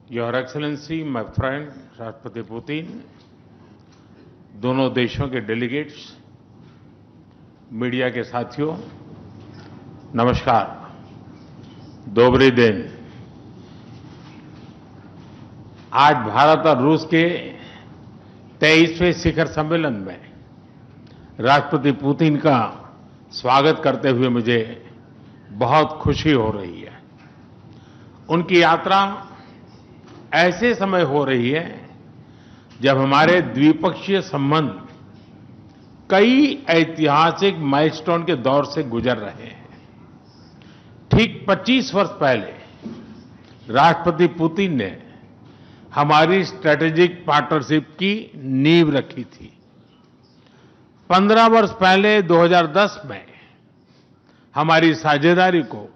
Your excellency, my friend राष्ट्रपति Putin, दोनों देशों के डेलीगेट्स, मीडिया के साथियों, नमस्कार। दोबरी दिन। आज भारत और रूस के 23वें शिखर सम्मेलन में राष्ट्रपति पुतिन का स्वागत करते हुए मुझे बहुत खुशी हो रही है। उनकी यात्रा ऐसे समय हो रही है जब हमारे द्विपक्षीय संबंध कई ऐतिहासिक माइलस्टोन के दौर से गुजर रहे हैं। ठीक 25 वर्ष पहले राष्ट्रपति पुतिन ने हमारी स्ट्रैटेजिक पार्टनरशिप की नींव रखी थी। 15 वर्ष पहले 2010 में हमारी साझेदारी को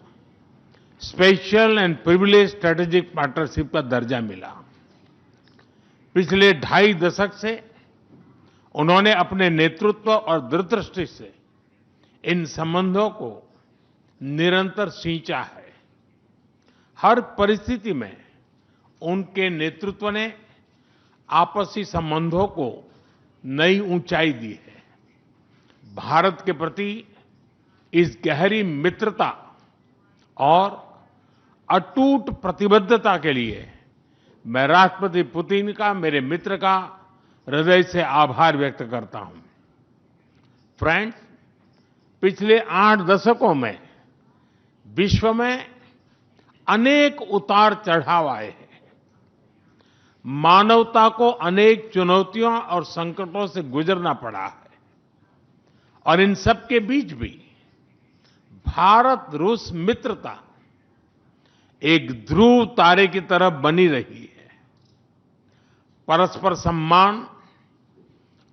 special and privilege strategic partnership का दर्जा मिला। पिछले 2.5 दशक से उन्होंने अपने नेतृत्व और दूरदृष्टि से इन संबंधों को निरंतर सींचा है। हर परिस्थिति में उनके नेतृत्व ने आपसी संबंधों को नई ऊंचाई दी है। भारत के प्रति इस गहरी मित्रता और अटूट प्रतिबद्धता के लिए मैं राष्ट्रपति पुतिन का, मेरे मित्र का हृदय से आभार व्यक्त करता हूं। फ्रेंड्स, पिछले 8 दशकों में विश्व में अनेक उतार चढ़ाव आए हैं। मानवता को अनेक चुनौतियों और संकटों से गुजरना पड़ा है और इन सब के बीच भी भारत रूस मित्रता एक ध्रुव तारे की तरह बनी रही है। परस्पर सम्मान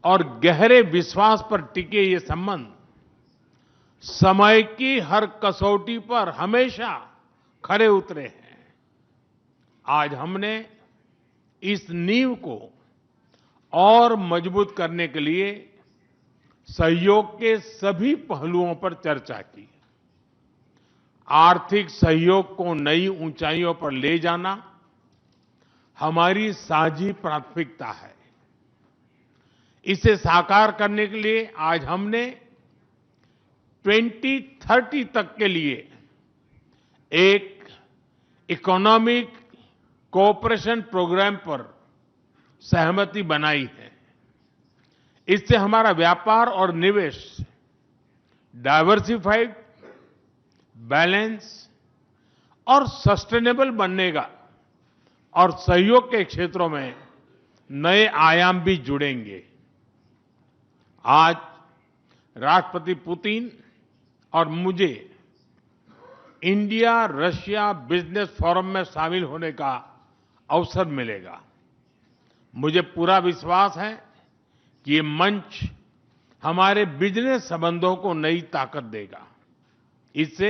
और गहरे विश्वास पर टिके ये संबंध समय की हर कसौटी पर हमेशा खरे उतरे हैं। आज हमने इस नींव को और मजबूत करने के लिए सहयोग के सभी पहलुओं पर चर्चा की। आर्थिक सहयोग को नई ऊंचाइयों पर ले जाना हमारी साझी प्राथमिकता है। इसे साकार करने के लिए आज हमने 2030 तक के लिए एक इकोनॉमिक कोऑपरेशन प्रोग्राम पर सहमति बनाई है। इससे हमारा व्यापार और निवेश डाइवर्सिफाइड, बैलेंस और सस्टेनेबल बनेगा और सहयोग के क्षेत्रों में नए आयाम भी जुड़ेंगे। आज राष्ट्रपति पुतिन और मुझे इंडिया रशिया बिजनेस फोरम में शामिल होने का अवसर मिलेगा। मुझे पूरा विश्वास है कि ये मंच हमारे बिजनेस संबंधों को नई ताकत देगा। इससे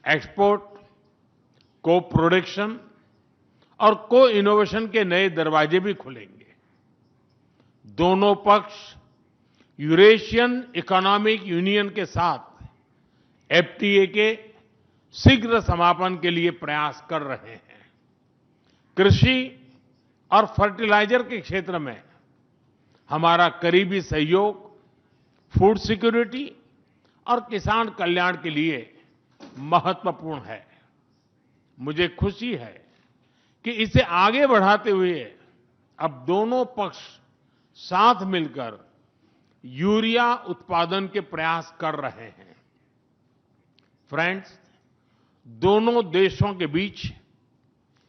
एक्सपोर्ट, को प्रोडक्शन और को इनोवेशन के नए दरवाजे भी खुलेंगे। दोनों पक्ष यूरेशियन इकोनॉमिक यूनियन के साथ एफटीए के शीघ्र समापन के लिए प्रयास कर रहे हैं। कृषि और फर्टिलाइजर के क्षेत्र में हमारा करीबी सहयोग फूड सिक्योरिटी और किसान कल्याण के लिए महत्वपूर्ण है। मुझे खुशी है कि इसे आगे बढ़ाते हुए अब दोनों पक्ष साथ मिलकर यूरिया उत्पादन के प्रयास कर रहे हैं। फ्रेंड्स, दोनों देशों के बीच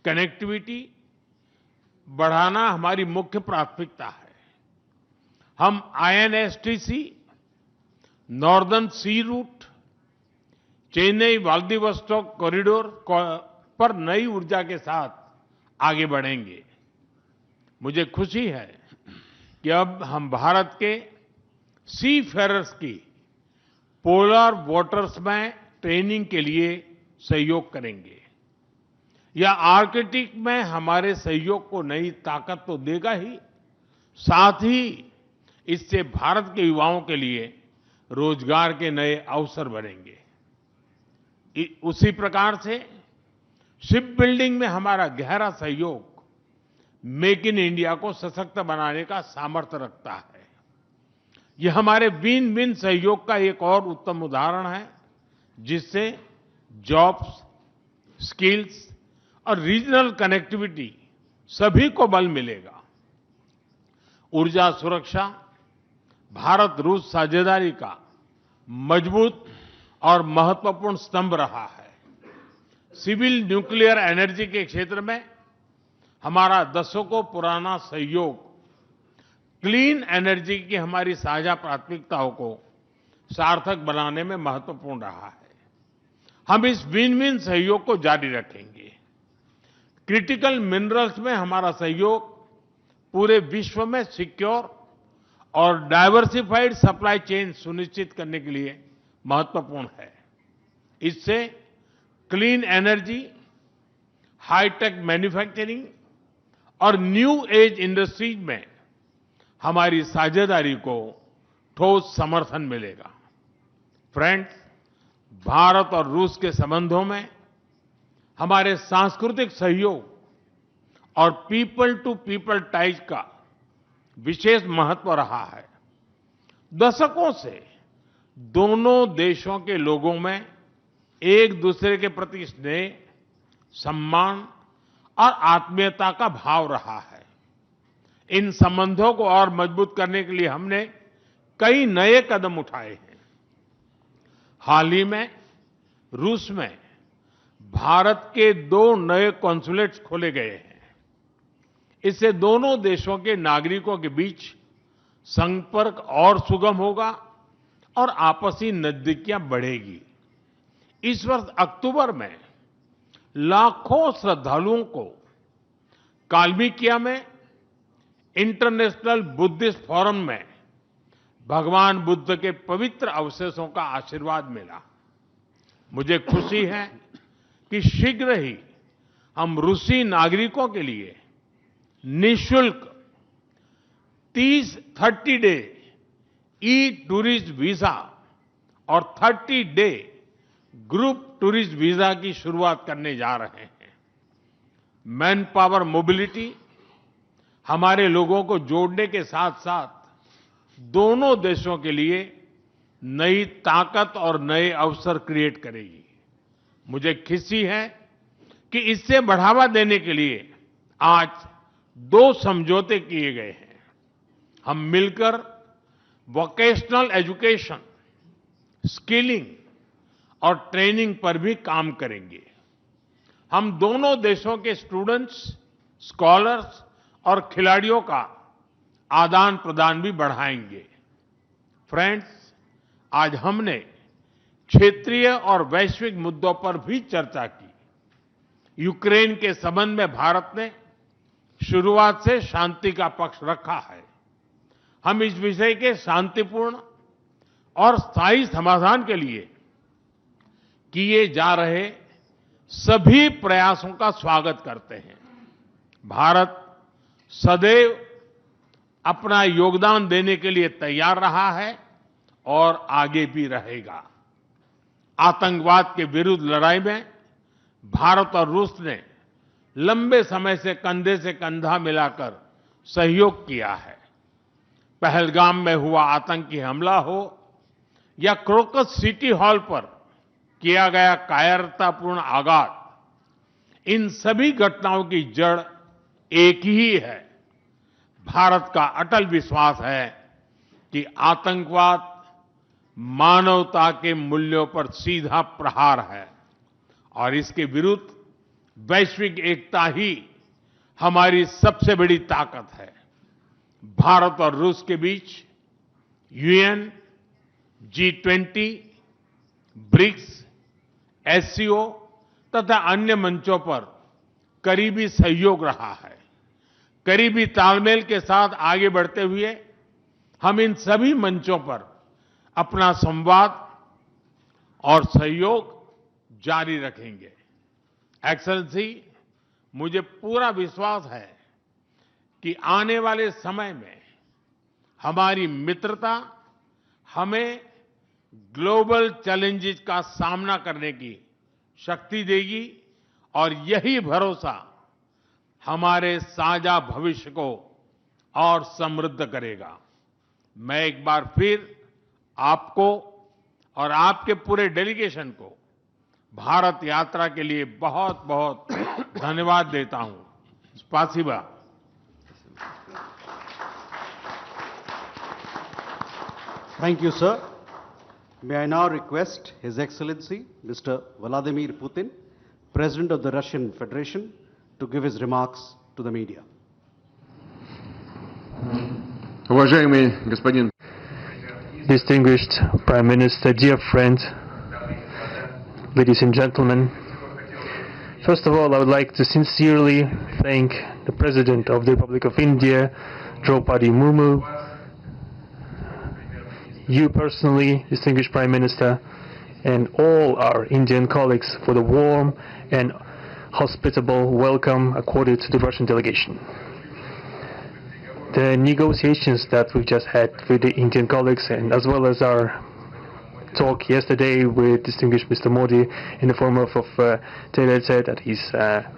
कनेक्टिविटी बढ़ाना हमारी मुख्य प्राथमिकता है। हम आईएनएसटीसी, नॉर्दर्न सी रूट, चेन्नई व्लादिवोस्टोक कॉरिडोर पर नई ऊर्जा के साथ आगे बढ़ेंगे। मुझे खुशी है कि अब हम भारत के सी फेरर्स की पोलर वाटर्स में ट्रेनिंग के लिए सहयोग करेंगे। यह आर्कटिक में हमारे सहयोग को नई ताकत तो देगा ही, साथ ही इससे भारत के युवाओं के लिए रोजगार के नए अवसर बनेंगे। उसी प्रकार से शिप बिल्डिंग में हमारा गहरा सहयोग मेक इन इंडिया को सशक्त बनाने का सामर्थ्य रखता है। यह हमारे विन विन सहयोग का एक और उत्तम उदाहरण है, जिससे जॉब्स, स्किल्स और रीजनल कनेक्टिविटी सभी को बल मिलेगा। ऊर्जा सुरक्षा भारत रूस साझेदारी का मजबूत और महत्वपूर्ण स्तंभ रहा है। सिविल न्यूक्लियर एनर्जी के क्षेत्र में हमारा दशकों पुराना सहयोग क्लीन एनर्जी की हमारी साझा प्राथमिकताओं को सार्थक बनाने में महत्वपूर्ण रहा है। हम इस विन विन सहयोग को जारी रखेंगे। क्रिटिकल मिनरल्स में हमारा सहयोग पूरे विश्व में सिक्योर और डाइवर्सिफाइड सप्लाई चेन सुनिश्चित करने के लिए महत्वपूर्ण है। इससे क्लीन एनर्जी, हाईटेक मैन्युफैक्चरिंग और न्यू एज इंडस्ट्रीज में हमारी साझेदारी को ठोस समर्थन मिलेगा। फ्रेंड्स, भारत और रूस के संबंधों में हमारे सांस्कृतिक सहयोग और पीपल टू पीपल टाइज का विशेष महत्व रहा है। दशकों से दोनों देशों के लोगों में एक दूसरे के प्रति स्नेह, सम्मान और आत्मीयता का भाव रहा है। इन संबंधों को और मजबूत करने के लिए हमने कई नए कदम उठाए हैं। हाल ही में रूस में भारत के 2 नए कॉन्सुलेट्स खोले गए हैं। इससे दोनों देशों के नागरिकों के बीच संपर्क और सुगम होगा और आपसी नजदीकियां बढ़ेगी। इस वर्ष अक्टूबर में लाखों श्रद्धालुओं को काल्मिकिया में इंटरनेशनल बुद्धिस्ट फोरम में भगवान बुद्ध के पवित्र अवशेषों का आशीर्वाद मिला। मुझे खुशी है कि शीघ्र ही हम रूसी नागरिकों के लिए निःशुल्क 30 डे ई टूरिस्ट वीजा और 30 डे ग्रुप टूरिस्ट वीजा की शुरुआत करने जा रहे हैं। मैन पावर मोबिलिटी हमारे लोगों को जोड़ने के साथ साथ दोनों देशों के लिए नई ताकत और नए अवसर क्रिएट करेगी। मुझे खुशी है कि इससे बढ़ावा देने के लिए आज 2 समझौते किए गए हैं। हम मिलकर वोकेशनल एजुकेशन, स्किलिंग और ट्रेनिंग पर भी काम करेंगे। हम दोनों देशों के स्टूडेंट्स, स्कॉलर्स और खिलाड़ियों का आदान प्रदान भी बढ़ाएंगे। फ्रेंड्स, आज हमने क्षेत्रीय और वैश्विक मुद्दों पर भी चर्चा की। यूक्रेन के संबंध में भारत ने शुरुआत से शांति का पक्ष रखा है। हम इस विषय के शांतिपूर्ण और स्थायी समाधान के लिए किए जा रहे सभी प्रयासों का स्वागत करते हैं। भारत सदैव अपना योगदान देने के लिए तैयार रहा है और आगे भी रहेगा। आतंकवाद के विरुद्ध लड़ाई में भारत और रूस ने लंबे समय से कंधा मिलाकर सहयोग किया है। पहलगाम में हुआ आतंकी हमला हो या क्रोकस सिटी हॉल पर किया गया कायरतापूर्ण आघात, इन सभी घटनाओं की जड़ एक ही है। भारत का अटल विश्वास है कि आतंकवाद मानवता के मूल्यों पर सीधा प्रहार है और इसके विरुद्ध वैश्विक एकता ही हमारी सबसे बड़ी ताकत है। भारत और रूस के बीच यूएन, G20, ब्रिक्स, एससीओ तथा अन्य मंचों पर करीबी सहयोग रहा है। करीबी तालमेल के साथ आगे बढ़ते हुए हम इन सभी मंचों पर अपना संवाद और सहयोग जारी रखेंगे। एक्सेलेंसी, मुझे पूरा विश्वास है कि आने वाले समय में हमारी मित्रता हमें ग्लोबल चैलेंजेस का सामना करने की शक्ति देगी और यही भरोसा हमारे साझा भविष्य को और समृद्ध करेगा। मैं एक बार फिर आपको और आपके पूरे डेलीगेशन को भारत यात्रा के लिए बहुत-बहुत धन्यवाद देता हूं। स्पासिबा। Thank you, sir. May I now request His Excellency Mr. Vladimir Putin, President of the Russian Federation, to give his remarks to the media. Уважаемый господин Distinguished Prime Minister, dear friend, ladies and gentlemen, first of all, I would like to sincerely thank the President of the Republic of India, Draupadi Murmu, you personally, distinguished Prime Minister, and all our Indian colleagues for the warm and hospitable welcome accorded to the Russian delegation. The negotiations that we've just had with the Indian colleagues, and as well as our talk yesterday with distinguished Mr. Modi in the form of tete-a-tete at his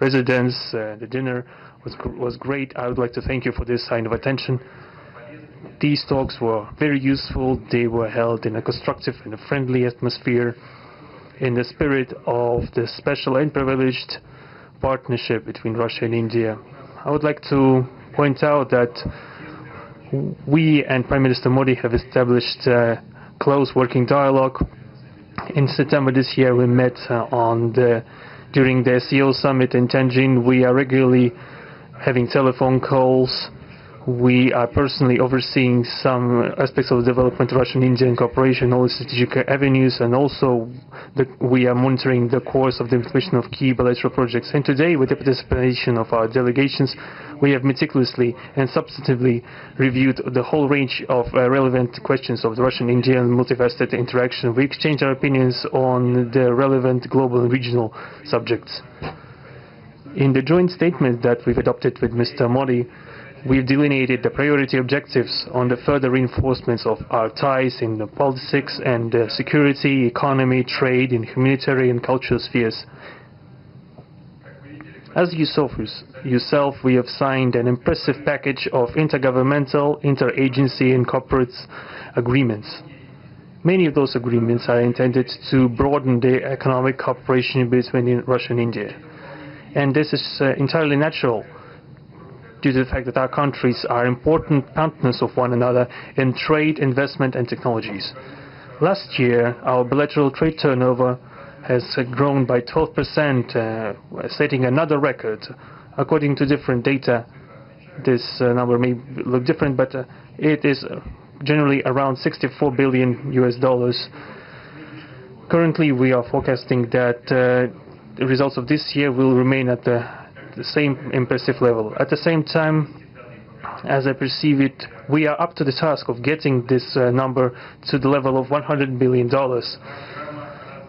residence, the dinner was great. I would like to thank you for this sign of attention. These talks were very useful. They were held in a constructive and a friendly atmosphere in the spirit of the special and privileged partnership between Russia and India. I would like to point out that we and Prime Minister Modi have established close working dialogue. In September this year, we met during the SEO summit in Tianjin. We are regularly having telephone calls. We are personally overseeing some aspects of the development of Russian-Indian cooperation, all the strategic avenues, and also we are monitoring the course of the implementation of key bilateral projects. And today, with the participation of our delegations, we have meticulously and substantively reviewed the whole range of relevant questions of the Russian-Indian multifaceted interaction. We exchange our opinions on the relevant global and regional subjects. In the joint statement that we've adopted with Mr. Modi, we've delineated the priority objectives on the further reinforcements of our ties in the politics and security, economy, trade, and humanitarian and cultural spheres. As you saw for yourself, we have signed an impressive package of intergovernmental, interagency, and corporate agreements. Many of those agreements are intended to broaden the economic cooperation between Russia and India. And this is entirely natural, due to the fact that our countries are important partners of one another in trade, investment, and technologies. Last year, our bilateral trade turnover has grown by 12%, setting another record. According to different data, this number may look different, but it is generally around $64 billion. Currently, we are forecasting that the results of this year will remain at the same impressive level. At the same time, as I perceive it, we are up to the task of getting this number to the level of $100 billion.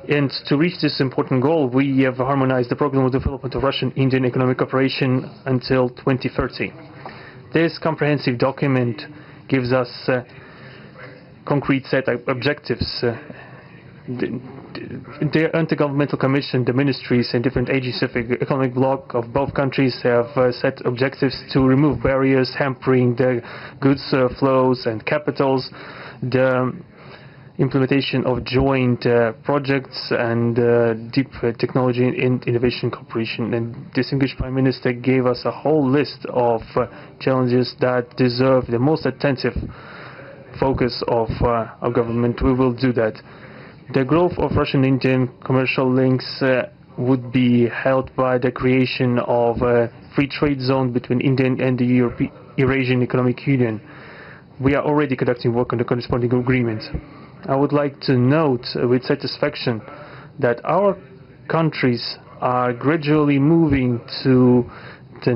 And to reach this important goal, we have harmonized the program of development of Russian-Indian economic cooperation until 2030. This comprehensive document gives us concrete set of objectives. The Intergovernmental Commission, the ministries and different agencies of the economic bloc of both countries have set objectives to remove barriers hampering the goods flows and capitals, the implementation of joint projects and deep technology and innovation cooperation. And distinguished Prime Minister gave us a whole list of challenges that deserve the most attentive focus of our government. We will do that. The growth of Russian-Indian commercial links would be helped by the creation of a free trade zone between India and the Eurasian Economic Union. We are already conducting work on the corresponding agreement. I would like to note with satisfaction that our countries are gradually moving to the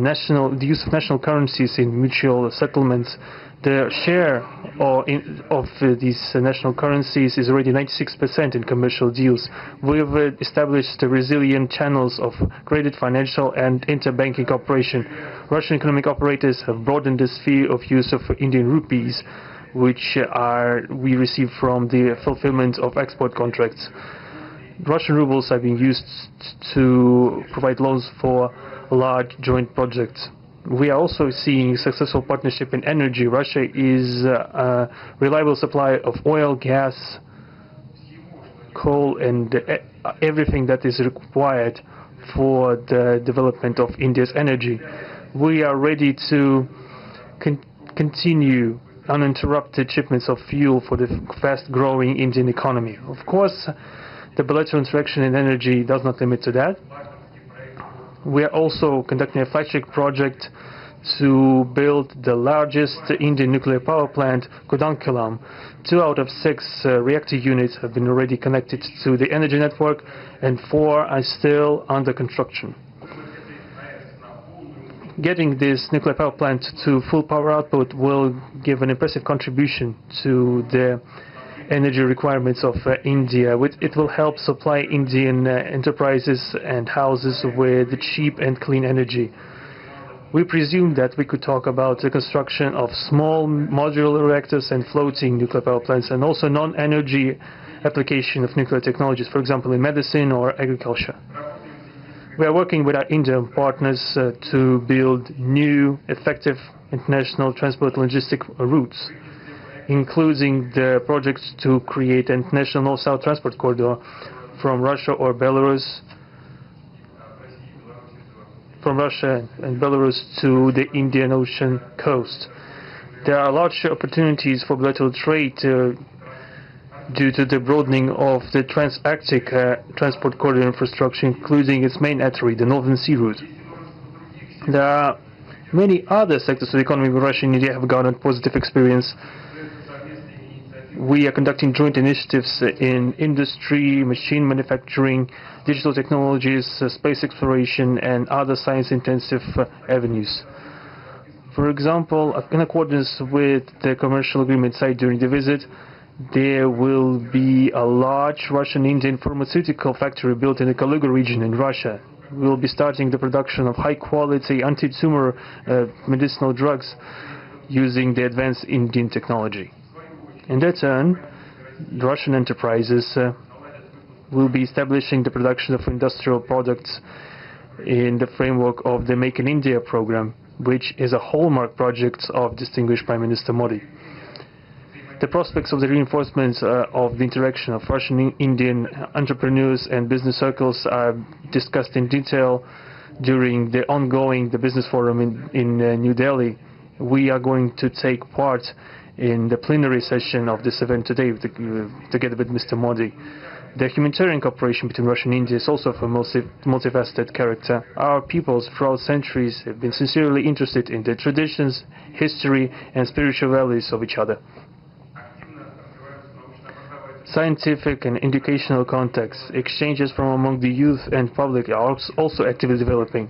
use of national currencies in mutual settlements. The share of these national currencies is already 96% in commercial deals. We have established resilient channels of credit, financial, and interbanking cooperation. Russian economic operators have broadened the sphere of use of Indian rupees, which we receive from the fulfillment of export contracts. Russian rubles are being used to provide loans for large joint projects. We are also seeing successful partnership in energy. Russia is a reliable supplier of oil, gas, coal, and everything that is required for the development of India's energy. We are ready to continue uninterrupted shipments of fuel for the fast-growing Indian economy. Of course, the bilateral interaction in energy does not limit to that. We are also conducting a flagship project to build the largest Indian nuclear power plant, Kudankulam. 2 out of 6 reactor units have been already connected to the energy network, and 4 are still under construction. Getting this nuclear power plant to full power output will give an impressive contribution to the energy requirements of India. It will help supply Indian enterprises and houses with cheap and clean energy. We presume that we could talk about the construction of small modular reactors and floating nuclear power plants, and also non-energy application of nuclear technologies, for example in medicine or agriculture. We are working with our Indian partners to build new, effective international transport logistic routes, including the projects to create an international north-south transport corridor from Russia and Belarus to the Indian Ocean coast. There are large opportunities for bilateral trade due to the broadening of the Trans-Arctic transport corridor infrastructure, including its main artery, the Northern Sea Route. There are many other sectors of the economy where Russia and India have garnered positive experience. We are conducting joint initiatives in industry, machine manufacturing, digital technologies, space exploration, and other science-intensive avenues. For example, in accordance with the commercial agreement signed during the visit, there will be a large Russian-Indian pharmaceutical factory built in the Kaluga region in Russia. We will be starting the production of high-quality anti-tumor medicinal drugs using the advanced Indian technology. In their turn, Russian enterprises will be establishing the production of industrial products in the framework of the Make in India program, which is a hallmark project of distinguished Prime Minister Modi. The prospects of the reinforcement of the interaction of Russian-Indian entrepreneurs and business circles are discussed in detail during the ongoing Business Forum in New Delhi. We are going to take part in the plenary session of this event today together with Mr. Modi. The humanitarian cooperation between Russia and India is also of a multifaceted character. Our peoples throughout centuries have been sincerely interested in the traditions, history, and spiritual values of each other. Scientific and educational contacts, exchanges from among the youth and public are also actively developing.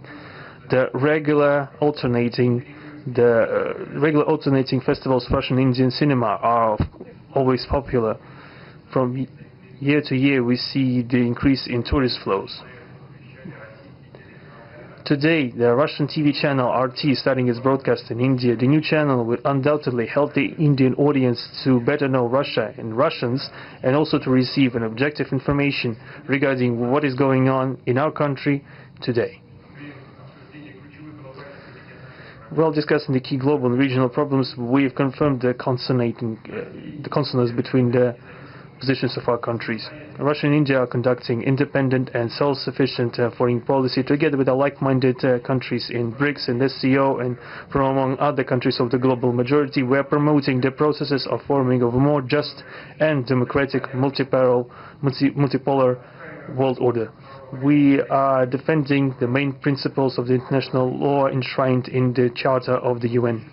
The regular alternating festivals of Russian Indian cinema are always popular. From year to year we see the increase in tourist flows. Today, the Russian TV channel RT is starting its broadcast in India. The new channel will undoubtedly help the Indian audience to better know Russia and Russians, and also to receive an objective information regarding what is going on in our country today. While discussing the key global and regional problems, we have confirmed the consonance between the positions of our countries. Russia and India are conducting independent and self-sufficient foreign policy together with the like-minded countries in BRICS and SCO, and from among other countries of the global majority. We are promoting the processes of forming of a more just and democratic multipolar world order. We are defending the main principles of the international law enshrined in the Charter of the UN.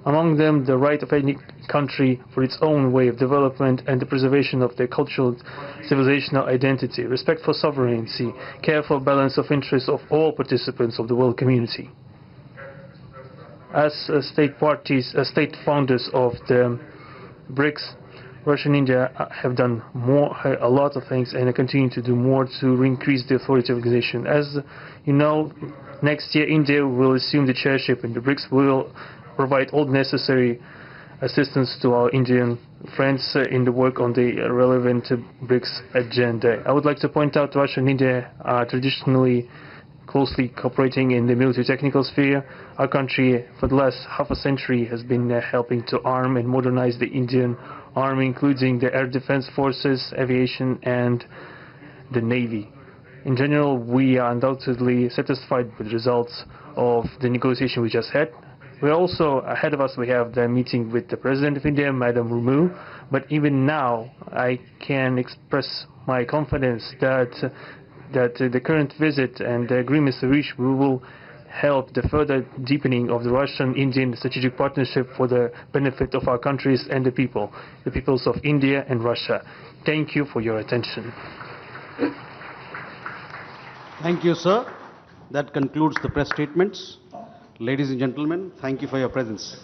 Among them, the right of any country for its own way of development and the preservation of their cultural civilizational identity, respect for sovereignty, careful balance of interests of all participants of the world community. As state founders of the BRICS, Russia and India have done a lot of things, and continue to do more to increase the authority of the organization. As you know, next year India will assume the chairship, and the BRICS will provide all necessary assistance to our Indian friends in the work on the relevant BRICS agenda. I would like to point out Russia and India are traditionally closely cooperating in the military-technical sphere. Our country, for the last half a century, has been helping to arm and modernize the Indian Army, including the Air Defense Forces, aviation, and the Navy. In general, we are undoubtedly satisfied with the results of the negotiation we just had. We also, ahead of us, we have the meeting with the President of India, Madam Murmu. But even now, I can express my confidence that the current visit and the agreements reached will help the further deepening of the Russian-Indian strategic partnership for the benefit of our countries and the peoples of India and Russia. Thank you for your attention. Thank you, sir. That concludes the press statements. Ladies and gentlemen, thank you for your presence.